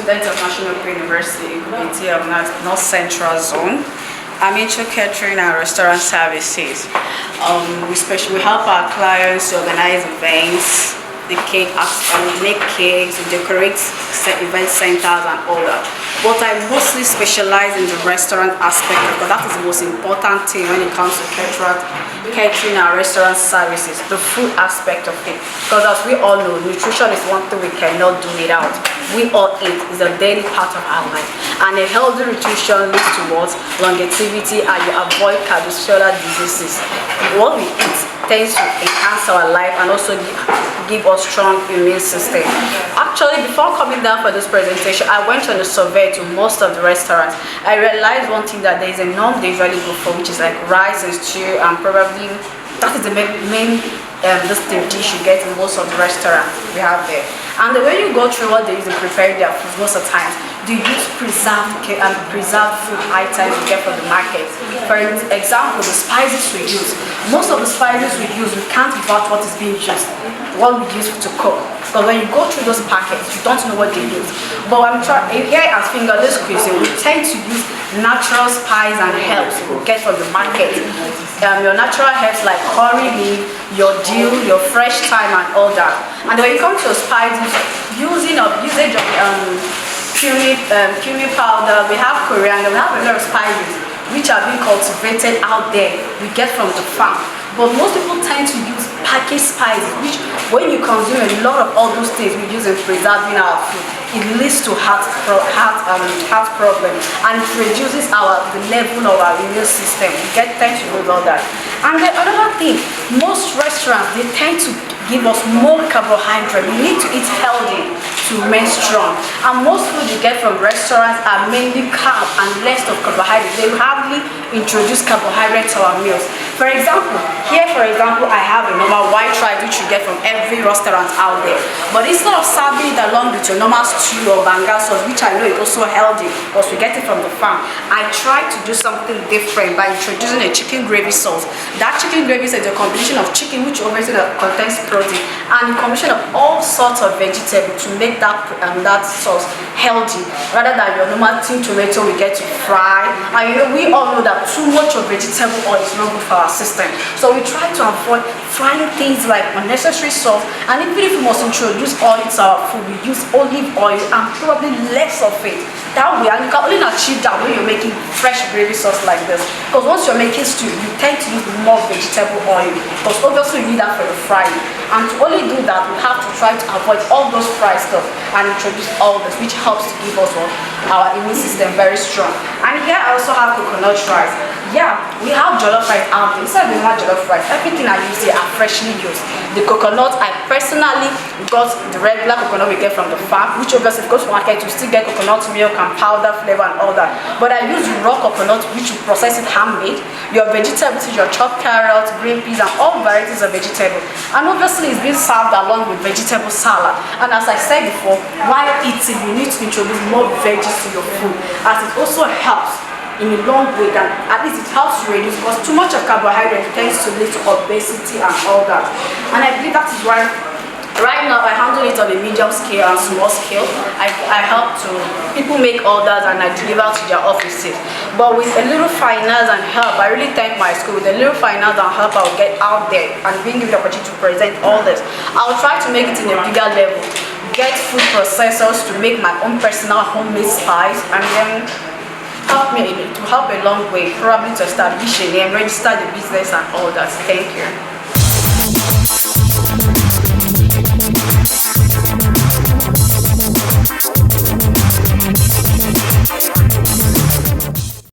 student of National University, Community of North Central Zone. I'm into catering and restaurant services. We help our clients to organize events, make cakes, decorate event centers and all that. But I mostly specialize in the restaurant aspect because that is the most important thing when it comes to catering and restaurant services, the food aspect of it. Because as we all know, nutrition is one thing we cannot do without. We all eat, is a daily part of our life. And a healthy nutrition leads towards longevity and you avoid cardiovascular diseases. What we eat tends to enhance our life and also give us strong immune system. Actually, before coming down for this presentation, I went on a survey to most of the restaurants. I realized one thing, that there is a norm they usually go for, which is like rice and stew, and probably that is the main dish you get in most of the restaurants we have there. And the way you go through what they use to prepare their food, most of the times they use preserved food items you get from the market. For example, the spices we use, most of the spices we use, we can't vouch what is being used, what we use to cook. Because when you go through those packets, you don't know what they use. But I'm trying here as Fingerless Cuisine, we tend to use natural spices and herbs we get from the market. Your natural herbs like curry leaf, your dill, your fresh thyme and all that. And when you come to spices, usage of cumin powder, we have coriander, we have a lot of spices which are being cultivated out there, we get from the farm. But most people tend to use packaged spices, which when you consume a lot of all those things we use in preserving our food, it leads to heart problems and it reduces the level of our immune system. We tend to lose all that. And then another thing, most restaurants, they tend to give us more carbohydrate. We need to eat healthy to remain strong. And most food you get from restaurants are mainly carb and less of carbohydrate. They hardly introduce carbohydrate to our meals. For example, I have a normal white rice which you get from every restaurant out there. But instead of serving it along with your normal stew or banga sauce, which I know is also healthy because we get it from the farm, I try to do something different by introducing a chicken gravy sauce. That chicken gravy sauce is a combination of chicken, which obviously contains protein, and a combination of all sorts of vegetables to make that sauce healthy rather than your normal tin tomato we get to fry. And we all know that too much of vegetable oil is not good for our system, so we try to avoid frying things like unnecessary salt. And even if we must introduce oil to our food, we use olive oil and probably less of it. That way, and you can only achieve that when you're making fresh gravy sauce like this, because once you're making stew, you tend to use more vegetable oil because obviously you need that for the frying. And to only do that, we have to try to avoid all those fried stuff and introduce all this, which helps to give us our immune system very strong. And here I also have coconut rice. Yeah, we have jollof rice out there. Instead of jollof rice, everything I use here are freshly used. The coconut, I personally got the regular coconut we get from the farm, which obviously if you go to market, you still get coconut milk and powder flavor and all that. But I use raw coconut, which you process it handmade. Your vegetables, your chopped carrots, green peas, and all varieties of vegetables. And obviously it's being served along with vegetable salad. And as I said before, while eating, you need to introduce more veggies to your food, as it also helps in a long way, that at least it helps to reduce, because too much of carbohydrate tends to lead to obesity and all that. And I believe that is why right now I handle it on a medium scale and small scale. I help to people make orders and I deliver to their offices. But with a little finance and help, I really thank my school. With a little finance and help, I will get out there and being given the opportunity to present all this. I'll try to make it in a bigger level, get food processors to make my own personal homemade spice, and then help a long way, probably to establish a name, register the business and all that. Thank you.